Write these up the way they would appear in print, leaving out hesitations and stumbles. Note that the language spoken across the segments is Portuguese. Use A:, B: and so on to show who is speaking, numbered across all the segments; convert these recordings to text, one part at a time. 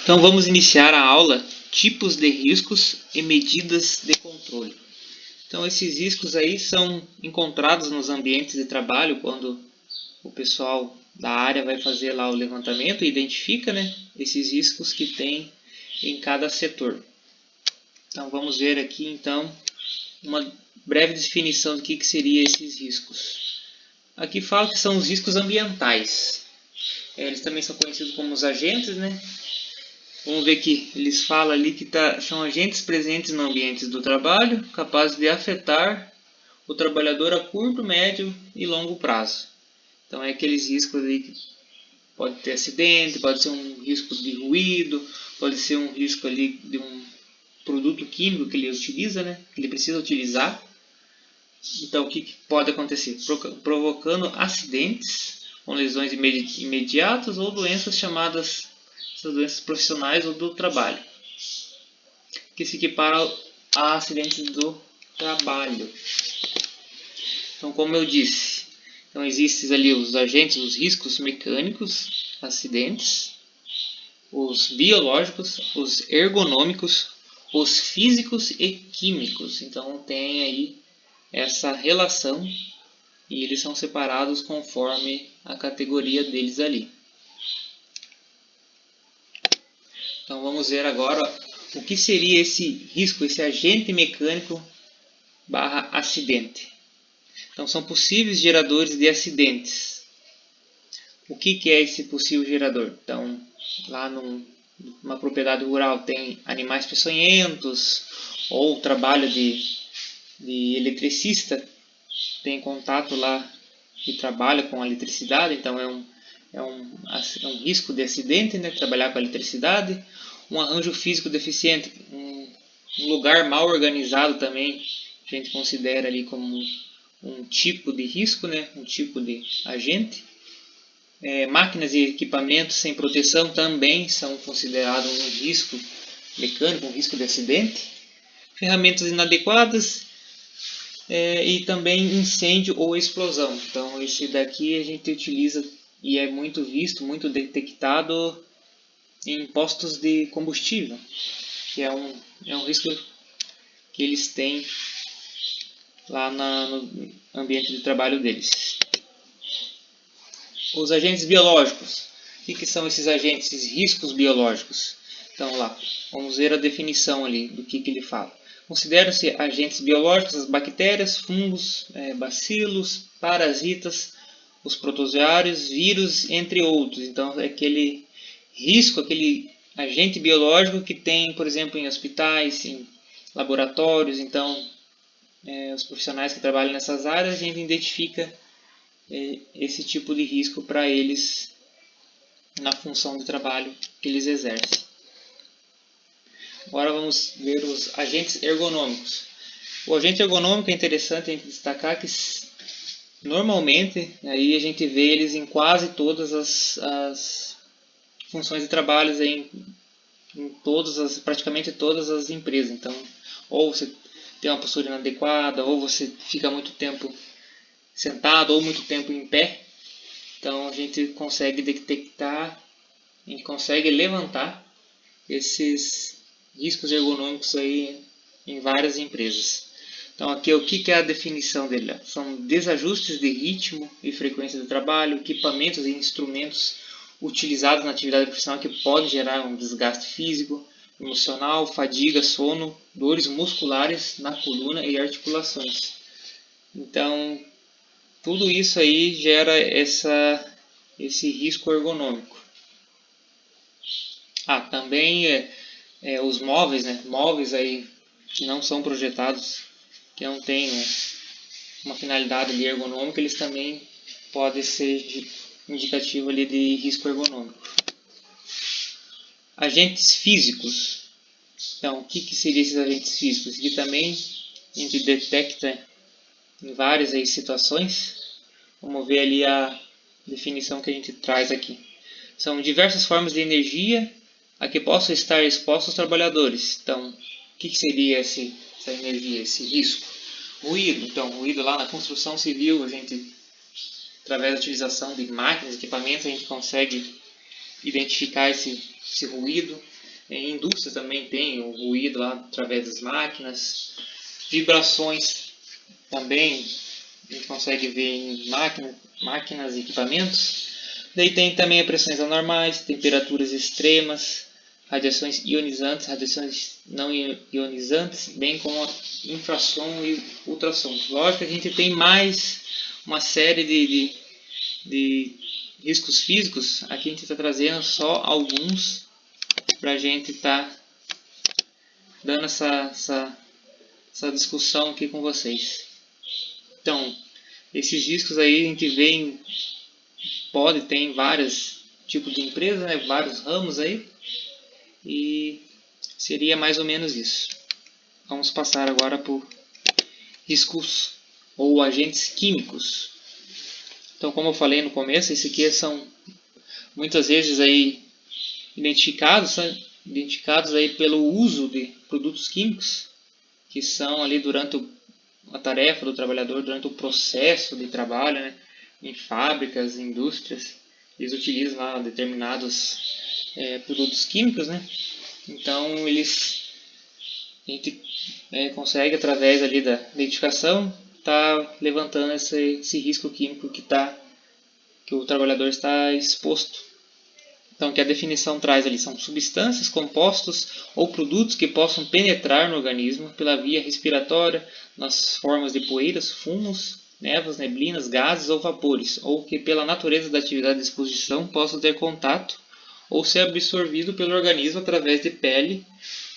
A: Então vamos iniciar a aula tipos de riscos e medidas de controle. Então esses riscos aí são encontrados nos ambientes de trabalho quando o pessoal da área vai fazer lá o levantamento e identifica, esses riscos que tem em cada setor. Então vamos ver aqui então uma breve definição do que seria esses riscos. Aqui fala que são os riscos ambientais. Eles também são conhecidos como os agentes, Vamos ver que eles falam ali que são agentes presentes no ambiente do trabalho, capazes de afetar o trabalhador a curto, médio e longo prazo. Então é aqueles riscos ali que pode ter acidente, pode ser um risco de ruído, pode ser um risco ali de um produto químico que ele utiliza, que ele precisa utilizar. Então o que pode acontecer? Provocando acidentes com lesões imediatas ou doenças chamadas doenças profissionais ou do trabalho, que se equiparam a acidentes do trabalho. Então, como eu disse, então existem ali os agentes, os riscos mecânicos, acidentes, os biológicos, os ergonômicos, os físicos e químicos. Então tem aí essa relação e eles são separados conforme a categoria deles ali. Então vamos ver agora o que seria esse risco, esse agente mecânico / acidente. Então são possíveis geradores de acidentes. O que é esse possível gerador? Então lá numa propriedade rural tem animais peçonhentos ou trabalho de eletricista, tem contato lá e trabalha com a eletricidade, então é um risco de acidente, trabalhar com a eletricidade. Um arranjo físico deficiente, um lugar mal organizado também, a gente considera ali como um tipo de risco, um tipo de agente. Máquinas e equipamentos sem proteção também são considerados um risco mecânico, um risco de acidente. Ferramentas inadequadas e também incêndio ou explosão. Então esse daqui a gente utiliza e é muito visto, muito detectado em postos de combustível, que é um risco que eles têm lá no ambiente de trabalho deles. Os agentes biológicos. O que são esses agentes, esses riscos biológicos? Então lá, vamos ver a definição ali do que ele fala. Consideram-se agentes biológicos as bactérias, fungos, bacilos, parasitas, os protozoários, vírus, entre outros. Então é aquele risco, aquele agente biológico que tem, por exemplo, em hospitais, em laboratórios. Então os profissionais que trabalham nessas áreas, a gente identifica esse tipo de risco para eles na função de trabalho que eles exercem. Agora vamos ver os agentes ergonômicos. O agente ergonômico é interessante a gente destacar que normalmente aí a gente vê eles em quase todas as funções de trabalho praticamente todas as empresas. Então, ou você tem uma postura inadequada, ou você fica muito tempo sentado, ou muito tempo em pé. Então a gente consegue detectar, a gente consegue levantar esses riscos ergonômicos aí em várias empresas. Então aqui o que é a definição dele? São desajustes de ritmo e frequência do trabalho, equipamentos e instrumentos utilizados na atividade profissional que podem gerar um desgaste físico, emocional, fadiga, sono, dores musculares na coluna e articulações. Então tudo isso aí gera esse risco ergonômico. Também os móveis, móveis aí que não são projetados, que não têm uma finalidade ali ergonômica, eles também podem ser indicativo ali de risco ergonômico. Agentes físicos. Então, o que seriam esses agentes físicos? Que também a gente detecta em várias aí situações. Vamos ver ali a definição que a gente traz aqui. São diversas formas de energia a que possam estar expostos os trabalhadores. Então, o que seria essa energia, esse risco? Ruído. Então, ruído lá na construção civil, a gente, através da utilização de máquinas, equipamentos, a gente consegue identificar esse ruído. Em indústria também tem o ruído lá através das máquinas, vibrações também a gente consegue ver em máquinas e equipamentos. Daí tem também as pressões anormais, temperaturas extremas, radiações ionizantes, radiações não ionizantes, bem como a infrasom e ultrassom. Lógico que a gente tem mais uma série de riscos físicos. Aqui a gente está trazendo só alguns para a gente estar dando essa discussão aqui com vocês. Então, esses riscos aí a gente vê tem vários tipos de empresa, né? Vários ramos aí, e seria mais ou menos isso. Vamos passar agora por riscos ou agentes químicos. Então, como eu falei no começo, esses aqui são muitas vezes aí identificados aí pelo uso de produtos químicos, que são ali durante a tarefa do trabalhador, durante o processo de trabalho, né? Em fábricas, indústrias, eles utilizam lá determinados produtos químicos, né? Então a gente consegue, através ali da identificação, tá levantando esse risco químico que o trabalhador está exposto. Então, que a definição traz ali são substâncias, compostos ou produtos que possam penetrar no organismo pela via respiratória, nas formas de poeiras, fumos, névoas, neblinas, gases ou vapores, ou que pela natureza da atividade de exposição possam ter contato ou ser absorvido pelo organismo através de pele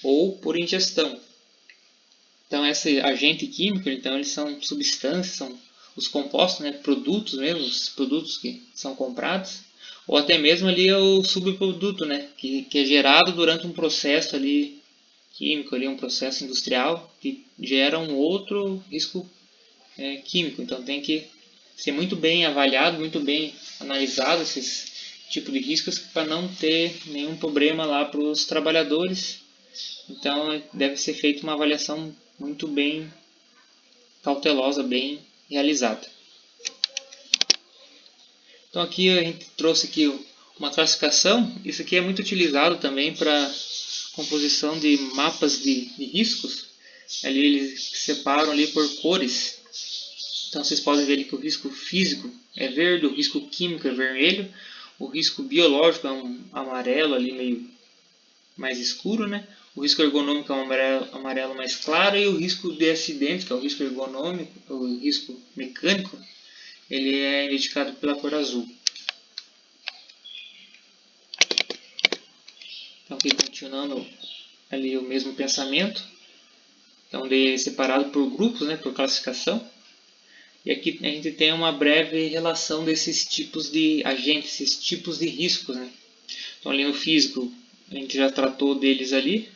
A: ou por ingestão. Então, esse agente químico, então, eles são substâncias, são os compostos, né, produtos mesmo, os produtos que são comprados, ou até mesmo ali o subproduto, né, que é gerado durante um processo ali químico, ali um processo industrial que gera um outro risco químico. Então tem que ser muito bem avaliado, muito bem analisado esses tipos de riscos para não ter nenhum problema lá para os trabalhadores. Então deve ser feita uma avaliação muito bem cautelosa, bem realizada. Então aqui a gente trouxe aqui uma classificação. Isso aqui é muito utilizado também para composição de mapas de riscos. Ali eles separam ali por cores. Então vocês podem ver ali que o risco físico é verde, o risco químico é vermelho, o risco biológico é um amarelo ali meio mais escuro, né? O risco ergonômico é um amarelo mais claro, e o risco de acidente, que é o risco ergonômico, o risco mecânico, ele é indicado pela cor azul. Então aqui continuando ali o mesmo pensamento, então ele é separado por grupos, né, por classificação. E aqui a gente tem uma breve relação desses tipos de agentes, esses tipos de riscos, né? Então ali no físico a gente já tratou deles ali.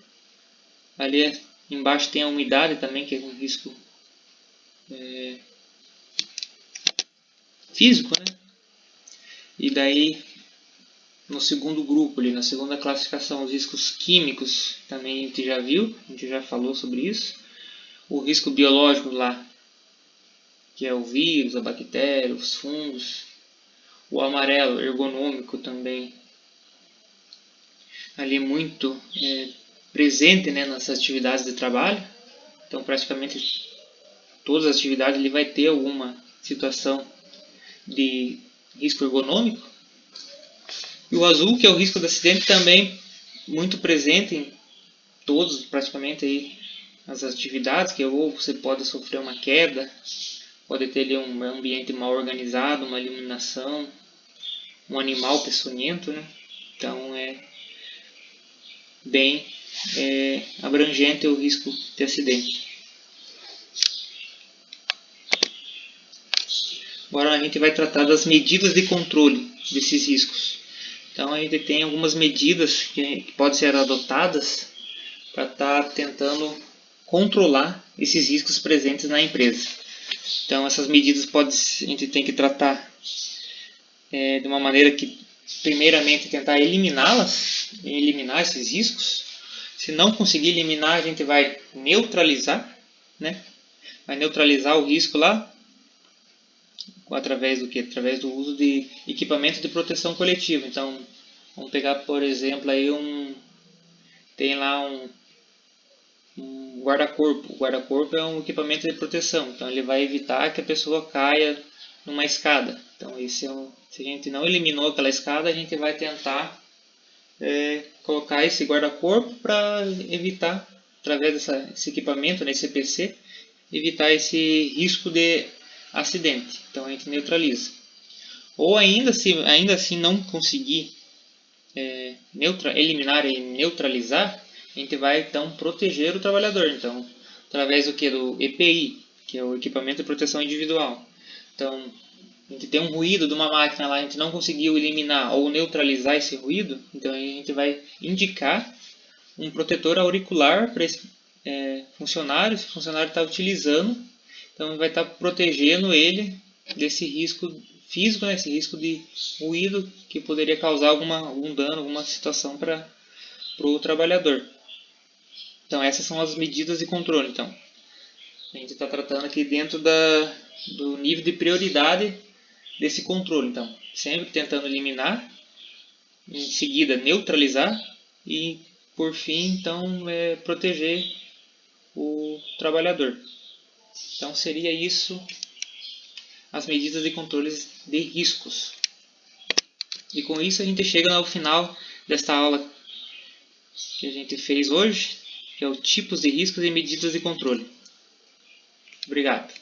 A: Ali embaixo tem a umidade também, que é um risco físico, né? E daí no segundo grupo, ali, na segunda classificação, os riscos químicos, também a gente já viu, a gente já falou sobre isso. O risco biológico lá, que é o vírus, a bactéria, os fungos. O amarelo, ergonômico também, ali muito presente, né, nas atividades de trabalho. Então praticamente todas as atividades ele vai ter alguma situação de risco ergonômico. E o azul, que é o risco de acidente, também muito presente em todos praticamente aí as atividades, que ou você pode sofrer uma queda, pode ter ali um ambiente mal organizado, uma iluminação, um animal peçonhento, né? Então é bem abrangente o risco de acidente. Agora a gente vai tratar das medidas de controle desses riscos. Então a gente tem algumas medidas que podem ser adotadas para estar tentando controlar esses riscos presentes na empresa. Então essas medidas a gente tem que tratar de uma maneira que, primeiramente, tentar eliminar esses riscos. Se não conseguir eliminar, a gente vai neutralizar, né? Vai neutralizar o risco lá através do que? Através do uso de equipamentos de proteção coletiva. Então, vamos pegar, por exemplo, aí tem lá um guarda-corpo. O guarda-corpo é um equipamento de proteção, então ele vai evitar que a pessoa caia numa escada. Então esse se a gente não eliminou aquela escada, a gente vai tentar colocar esse guarda-corpo para evitar, através desse equipamento, nesse EPC, evitar esse risco de acidente. Então a gente neutraliza. Ou ainda, se ainda assim não conseguir eliminar e neutralizar, a gente vai então proteger o trabalhador. Então, através do que? Do EPI, que é o equipamento de proteção individual. Então, a gente tem um ruído de uma máquina lá, a gente não conseguiu eliminar ou neutralizar esse ruído, então a gente vai indicar um protetor auricular para esse funcionário. Esse funcionário está utilizando, então vai estar protegendo ele desse risco físico, esse risco de ruído que poderia causar algum dano, alguma situação para o trabalhador. Então essas são as medidas de controle. Então a gente está tratando aqui dentro do nível de prioridade desse controle. Então sempre tentando eliminar, em seguida neutralizar e por fim então proteger o trabalhador. Então seria isso as medidas de controles de riscos. E com isso a gente chega ao final desta aula que a gente fez hoje, que é o tipos de riscos e medidas de controle. Obrigado.